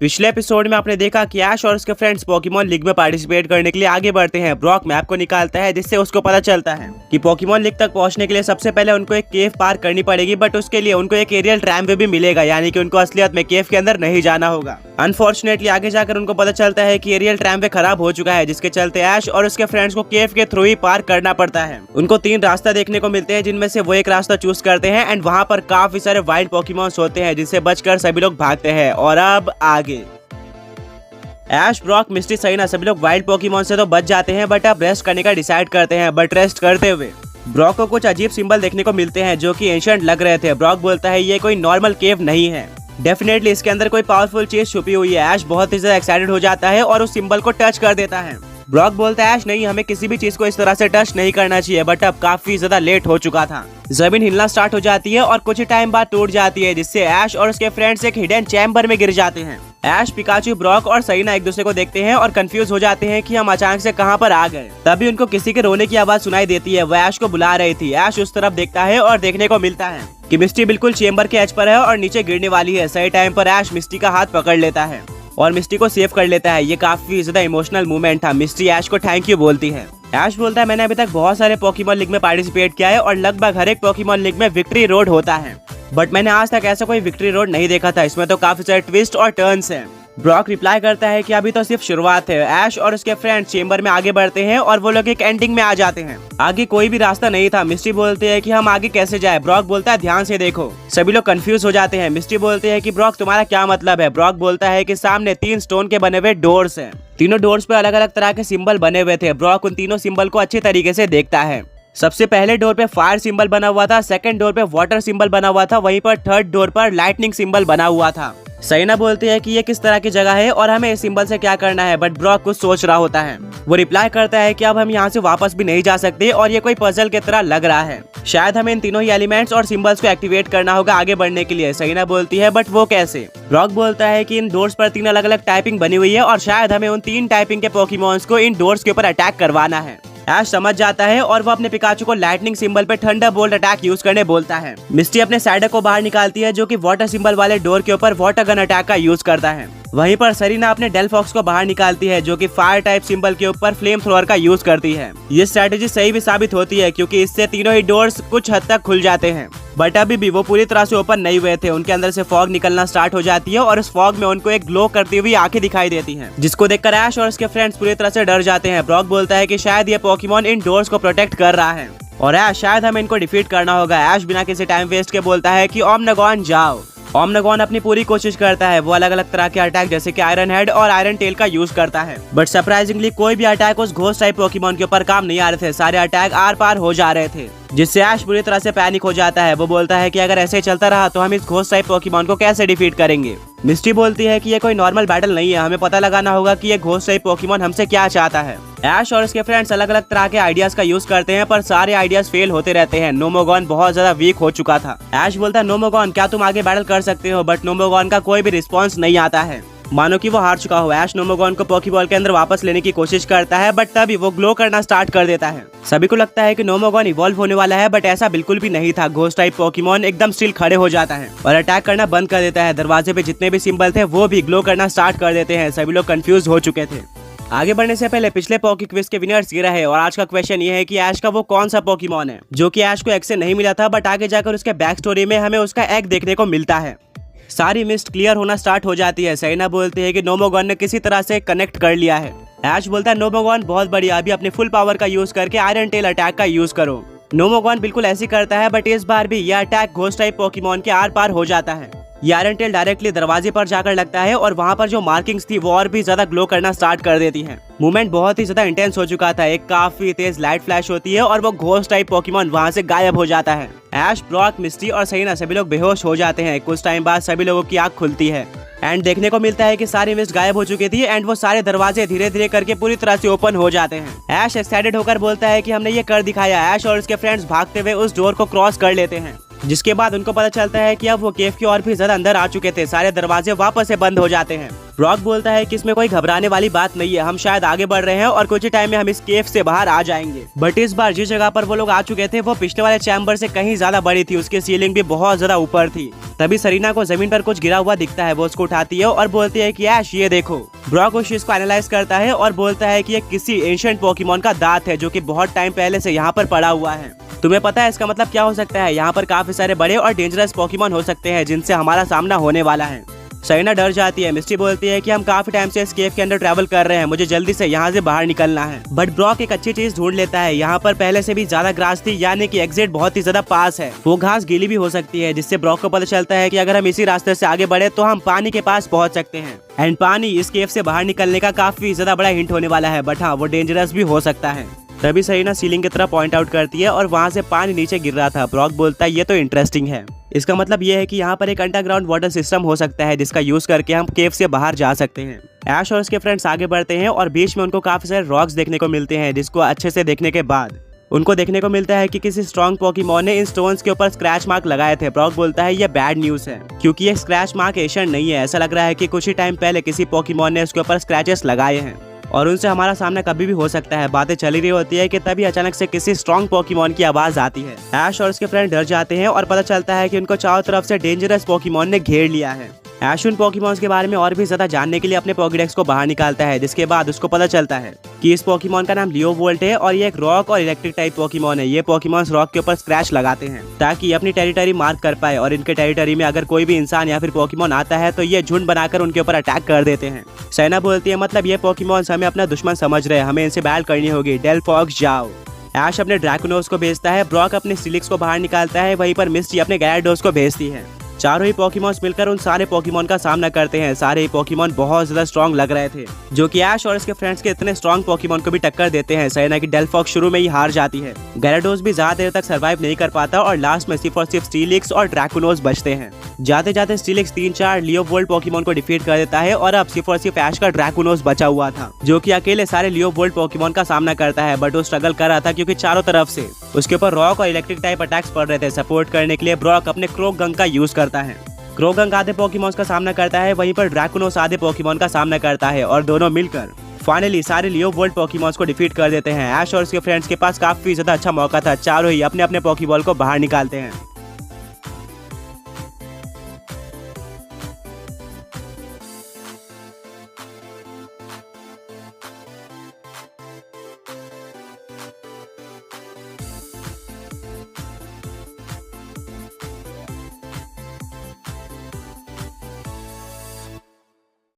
पिछले एपिसोड में आपने देखा कि ऐश और उसके फ्रेंड्स पोकेमॉन लीग में पार्टिसिपेट करने के लिए आगे बढ़ते हैं। ब्रॉक मैप को निकालता है जिससे उसको पता चलता है कि पोकेमॉन लीग तक पहुंचने के लिए सबसे पहले उनको एक केव पार करनी पड़ेगी, बट उसके लिए उनको एक एरियल ट्रैमवे भी मिलेगा, यानी कि उनको असलियत में केव के अंदर नहीं जाना होगा। अनफॉर्चुनेटली आगे जाकर उनको पता चलता है कि एरियल ट्रैमवे खराब हो चुका है, जिसके चलते ऐश और उसके फ्रेंड्स को केव के थ्रू ही पार करना पड़ता है। उनको 3 रास्ता देखने को मिलते हैं, जिनमें से वो एक रास्ता चूज करते हैं एंड वहाँ पर काफी सारे वाइल्ड पोकेमॉन्स होते हैं जिससे बचकर सभी लोग भागते हैं। और अब आगे ऐश, ब्रॉक, मिस्टी, सहीना सभी लोग वाइल्ड पोकेमॉन से तो बच जाते हैं, बट अब रेस्ट करने का डिसाइड करते हैं। बट रेस्ट करते हुए ब्रॉक को कुछ अजीब सिंबल देखने को मिलते हैं जो कि एंशिएंट लग रहे थे। ब्रॉक बोलता है ये कोई नॉर्मल केव नहीं है, डेफिनेटली इसके अंदर कोई पावरफुल चीज छुपी हुई है। ऐश बहुत ही ज्यादा एक्साइटेड हो जाता है और उस सिंबल को टच कर देता है। ब्रॉक बोलता है ऐश नहीं, हमें किसी भी चीज को इस तरह से टच नहीं करना चाहिए, बट अब काफी ज्यादा लेट हो चुका था। जमीन हिलना स्टार्ट हो जाती है और कुछ ही टाइम बाद टूट जाती है, जिससे ऐश और उसके फ्रेंड्स एक हिडन चैम्बर में गिर जाते हैं। ऐश, पिकाचू, ब्रॉक और सहीना एक दूसरे को देखते हैं और कंफ्यूज हो जाते हैं कि हम अचानक से कहां पर आ गए। तभी उनको किसी के रोने की आवाज सुनाई देती है, वह ऐश को बुला रही थी। ऐश उस तरफ देखता है और देखने को मिलता है कि मिस्टी बिल्कुल चेम्बर के एज पर है और नीचे गिरने वाली है। सही टाइम पर ऐश मिस्टी का हाथ पकड़ लेता है और मिस्टी को सेव कर लेता है। ये काफी ज्यादा इमोशनल मोमेंट था। मिस्टी ऐश को थैंक यू बोलती है। ऐश बोलता है मैंने अभी तक बहुत सारे पोकेमॉन लीग में पार्टिसिपेट किया है और लगभग हर एक पोकेमॉन लीग में विक्ट्री रोड होता है, बट मैंने आज तक ऐसा कोई विक्ट्री रोड नहीं देखा था। इसमें तो काफी सारे ट्विस्ट और टर्न्स हैं। ब्रॉक रिप्लाई करता है कि अभी तो सिर्फ शुरुआत है। ऐश और उसके फ्रेंड चेम्बर में आगे बढ़ते हैं और वो लोग एक एंडिंग में आ जाते हैं। आगे कोई भी रास्ता नहीं था। मिस्टी बोलते हैं कि हम आगे कैसे जाए। ब्रॉक बोलता है ध्यान से देखो। सभी लोग कंफ्यूज हो जाते हैं। मिस्टी बोलते हैं कि ब्रॉक तुम्हारा क्या मतलब है। ब्रॉक बोलता है कि सामने 3 स्टोन के बने हुए डोर्स हैं। तीनों डोर्स पे अलग अलग तरह के सिंबल बने हुए थे। ब्रॉक उन तीनों सिंबल को अच्छे तरीके से देखता है। सबसे पहले डोर पे फायर सिंबल बना हुआ था, सेकंड डोर पे वाटर सिंबल बना हुआ था, वहीं पर थर्ड डोर पर लाइटनिंग सिंबल बना हुआ था। सहीना बोलती है कि ये किस तरह की जगह है और हमें इस सिंबल से क्या करना है, बट ब्रॉक कुछ सोच रहा होता है। वो रिप्लाई करता है कि अब हम यहाँ से वापस भी नहीं जा सकते और ये कोई पजल की तरह लग रहा है। शायद हमें इन तीनों ही एलिमेंट्स और सिंबल्स को एक्टिवेट करना होगा आगे बढ़ने के लिए। सहीना बोलती है बट वो कैसे। ब्रॉक बोलता है कि इन डोर्स पर 3 अलग अलग टाइपिंग बनी हुई है और शायद हमें उन 3 टाइपिंग के पोकेमॉन्स को इन डोर्स के ऊपर अटैक करवाना है। ऐश समझ जाता है और वो अपने पिकाचू को लाइटनिंग सिंबल पे थंडर बोल्ट अटैक यूज करने बोलता है। मिस्टी अपने साइडर को बाहर निकालती है जो कि वाटर सिंबल वाले डोर के ऊपर वाटर गन अटैक का यूज करता है। वहीं पर सरीना अपने डेलफॉक्स को बाहर निकालती है जो कि फायर टाइप सिंबल के ऊपर फ्लेम थ्रोअर का यूज करती है। ये स्ट्रेटेजी सही भी साबित होती है क्योंकि इससे तीनों ही डोर्स कुछ हद तक खुल जाते हैं, बट अभी भी वो पूरी तरह से ओपन नहीं हुए थे। उनके अंदर से फॉग निकलना स्टार्ट हो जाती है और इस फॉग में उनको एक ग्लो करती हुई आंखें दिखाई देती हैं, जिसको देखकर ऐश और उसके फ्रेंड्स पूरी तरह से डर जाते हैं। ब्रॉक बोलता है कि शायद ये पोकेमॉन इन डोर्स को प्रोटेक्ट कर रहा है और ऐश शायद हमें इनको डिफीट करना होगा। ऐश बिना किसी टाइम वेस्ट के बोलता है कि ओमनागॉन जाओ। ओमनागॉन अपनी पूरी कोशिश करता है। वो अलग अलग तरह के अटैक जैसे कि आयरन हेड और आयरन टेल का यूज करता है, बट सरप्राइजिंगली कोई भी अटैक उस घोस्ट टाइप पोकेमॉन के ऊपर काम नहीं आ रहे थे। सारे अटैक आर पार हो जा रहे थे, जिससे ऐश पूरी तरह से पैनिक हो जाता है। वो बोलता है कि अगर ऐसे ही चलता रहा तो हम इस घोस्ट टाइप पोकेमॉन को कैसे डिफीट करेंगे। मिस्टी बोलती है कि ये कोई नॉर्मल बैटल नहीं है, हमें पता लगाना होगा कि ये घोस्ट टाइप पोकेमॉन हमसे क्या चाहता है। ऐश और उसके फ्रेंड्स अलग अलग तरह के आइडियाज का यूज करते हैं, पर सारे आइडियाज फेल होते रहते हैं। नोमोगॉन बहुत ज्यादा वीक हो चुका था। ऐश बोलता है नोमोगॉन क्या तुम आगे बैटल कर सकते हो, बट नोमोगॉन का कोई भी रिस्पॉन्स नहीं आता है, मानो कि वो हार चुका हो। ऐश नोमोगॉन को पोकेबॉल के अंदर वापस लेने की कोशिश करता है, बट तभी वो ग्लो करना स्टार्ट कर देता है। सभी को लगता है कि नोमोगॉन इवॉल्व होने वाला है, बट ऐसा बिल्कुल भी नहीं था। घोस्ट टाइप पोकेमॉन एकदम स्टिल खड़े हो जाता है और अटैक करना बंद कर देता है। दरवाजे पे जितने भी सिंबल थे वो भी ग्लो करना स्टार्ट कर देते हैं। सभी लोग कंफ्यूज हो चुके थे। आगे बढ़ने से पहले पिछले पोके क्विज के विनर्स ये रहे और आज का क्वेश्चन ये है कि ऐश का वो कौन सा पोकेमॉन है जो कि ऐश को एग से नहीं मिला था, बट आगे जाकर उसके बैक स्टोरी में हमें उसका एग देखने को मिलता है। सारी मिस्ट क्लियर होना स्टार्ट हो जाती है। सहीना बोलती है कि नोमोगॉन ने किसी तरह से कनेक्ट कर लिया है। ऐश बोलता है नोमोगॉन बहुत बढ़िया, अभी अपने फुल पावर का यूज करके आयरन टेल अटैक का यूज करो। नोमोगॉन बिल्कुल ऐसी करता है, बट इस बार भी यह अटैक घोस्ट टाइप पोकेमॉन के आर पार हो जाता है। ये आयरन टेल डायरेक्टली दरवाजे पर जाकर लगता है और वहाँ पर जो मार्किंग्स थी वो और भी ज्यादा ग्लो करना स्टार्ट कर देती हैं। मूवमेंट बहुत ही ज्यादा इंटेंस हो चुका था। एक काफी तेज लाइट फ्लैश होती है और वो घोस्ट टाइप पोकेमॉन वहाँ से गायब हो जाता है। ऐश, ब्रॉक, मिस्टी और सहीना सभी लोग बेहोश हो जाते हैं। कुछ टाइम बाद सभी लोगों की आंख खुलती है एंड देखने को मिलता है कि सारी मिस्ट गायब हो चुकी थी एंड वो सारे दरवाजे धीरे धीरे करके पूरी तरह से ओपन हो जाते हैं। ऐश एक्साइटेड होकर बोलता है कि हमने ये कर दिखाया। ऐश और उसके फ्रेंड्स भागते हुए उस डोर को क्रॉस कर लेते हैं, जिसके बाद उनको पता चलता है कि अब वो केव की और भी ज्यादा अंदर आ चुके थे। सारे दरवाजे वापस से बंद हो जाते हैं। ब्रॉक बोलता है कि इसमें कोई घबराने वाली बात नहीं है, हम शायद आगे बढ़ रहे हैं और कुछ ही टाइम में हम इस केव से बाहर आ जाएंगे। बट इस बार जिस जगह पर वो लोग आ चुके थे वो पिछले वाले चैम्बर से कहीं ज्यादा बड़ी थी, उसकी सीलिंग भी बहुत ज्यादा ऊपर थी। तभी सरीना को जमीन पर कुछ गिरा हुआ दिखता है, वो उसको उठाती है और बोलती है कि ऐश ये देखो। ब्रॉक उस चीज को एनालाइज करता है और बोलता है कि ये किसी एंशिएंट पोकेमॉन का दांत है जो कि बहुत टाइम पहले से यहाँ पर पड़ा हुआ है। तुम्हें पता है इसका मतलब क्या हो सकता है? यहाँ पर काफी सारे बड़े और डेंजरस पोकेमॉन हो सकते हैं जिनसे हमारा सामना होने वाला है। सरीना डर जाती है। मिस्टी बोलती है कि हम काफी टाइम से इस केव के अंदर ट्रैवल कर रहे हैं, मुझे जल्दी से यहाँ से बाहर निकलना है। बट ब्रॉक एक अच्छी चीज ढूंढ लेता है, यहाँ पर पहले से भी ज्यादा ग्रास थी, यानी कि एग्जिट बहुत ही ज्यादा पास है। वो घास गीली भी हो सकती है, जिससे ब्रॉक को पता चलता है कि अगर हम इसी रास्ते से आगे बढ़े तो हम पानी के पास पहुंच सकते हैं। एंड पानी इस केव से बाहर निकलने का काफी ज्यादा बड़ा हिंट होने वाला है, बट हाँ वो डेंजरस भी हो सकता है। तभी सरीना सीलिंग की तरफ पॉइंट आउट करती है और वहाँ से पानी नीचे गिर रहा था। ब्रॉक बोलता है ये तो इंटरेस्टिंग है, इसका मतलब ये है कि यहाँ पर एक अंडरग्राउंड वाटर सिस्टम हो सकता है जिसका यूज करके हम केव से बाहर जा सकते हैं। ऐश और उसके फ्रेंड्स आगे बढ़ते हैं और बीच में उनको काफी सारे रॉक्स देखने को मिलते हैं, जिसको अच्छे से देखने के बाद उनको देखने को मिलता है कि किसी स्ट्रॉन्ग पोकेमॉन ने इन स्टोन्स के ऊपर स्क्रैच मार्क लगाए थे। ब्रॉक बोलता है ये बैड न्यूज है, क्योंकि ये स्क्रैच मार्क एशियंट नहीं है। ऐसा लग रहा है कि कुछ ही टाइम पहले किसी पोकेमॉन ने उसके ऊपर स्क्रैचेस लगाए हैं और उनसे हमारा सामना कभी भी हो सकता है। बातें चली रही होती है कि तभी अचानक से किसी स्ट्रॉन्ग पोकेमॉन की आवाज आती है। ऐश और उसके फ्रेंड डर जाते हैं और पता चलता है कि उनको चारों तरफ से डेंजरस पोकेमॉन ने घेर लिया है। ऐश उन पोकेमॉन्स के बारे में और भी ज्यादा जानने के लिए अपने पोकेडेक्स को बाहर निकालता है, जिसके बाद उसको पता चलता है कि इस पोकेमॉन का नाम लियोवोल्ट है और ये एक रॉक और इलेक्ट्रिक टाइप पोकेमॉन है। ये पोकेमॉन्स रॉक के ऊपर स्क्रैच लगाते हैं ताकि ये अपनी टेरिटरी मार्क कर पाए, और इनके टेरिटरी में अगर कोई भी इंसान या फिर पोकेमॉन आता है तो ये झुंड बनाकर उनके ऊपर अटैक कर देते हैं। सैना बोलती है मतलब ये पोकेमॉन्स हमें अपना दुश्मन समझ रहे हैं, हमें इनसे बैटल करनी होगी। डेलफॉक्स जाओ। ऐश अपने ड्रैकोनोस को भेजता है, ब्रॉक अपने सिलिक्स को बाहर निकालता है, वहीं पर मिस्टी अपने गैराडोस को भेजती है। चारों ही पोकेमॉन्स मिलकर उन सारे पोकेमॉन का सामना करते हैं। सारे ही पोकेमॉन बहुत ज्यादा स्ट्रॉन्ग लग रहे थे, जो कि ऐश और उसके फ्रेंड्स के इतने स्ट्रॉन्ग पोकेमॉन को भी टक्कर देते हैं। सैना की डेलफॉक्स शुरू में ही हार जाती है, गैराडोस भी ज्यादा देर तक सर्वाइव नहीं कर पाता और लास्ट में सिर्फ और सिर्फ स्टीलिक्स और ड्रैकोनोस बचते हैं। जाते जाते स्टीलिक्स 3-4 लियोवोल्ट पोकेमॉन को डिफीट कर देता है और अब सिर्फ और सिर्फ ऐश का ड्रैकोनोस बचा हुआ था, जो कि अकेले सारे लियोवोल्ट पोकेमॉन का सामना करता है। बट वो स्ट्रगल कर रहा था क्योंकि चारों तरफ से उसके ऊपर रॉक और इलेक्ट्रिक टाइप अटैक्स पड़ रहे थे। सपोर्ट करने के लिए ब्रॉक अपने क्रोगंग का यूज करता है। क्रोगंग आधे पोकेमॉन्स का सामना करता है, वहीं पर ड्रैकोनोस आधे पोकेमॉन का सामना करता है और दोनों मिलकर फाइनली सारे लियोवोल्ट पोकेमॉन्स को डिफीट कर देते हैं। ऐश और उसके फ्रेंड्स के पास काफी ज्यादा अच्छा मौका था, चारों ही अपने अपने पोकेबॉल को बाहर निकालते हैं।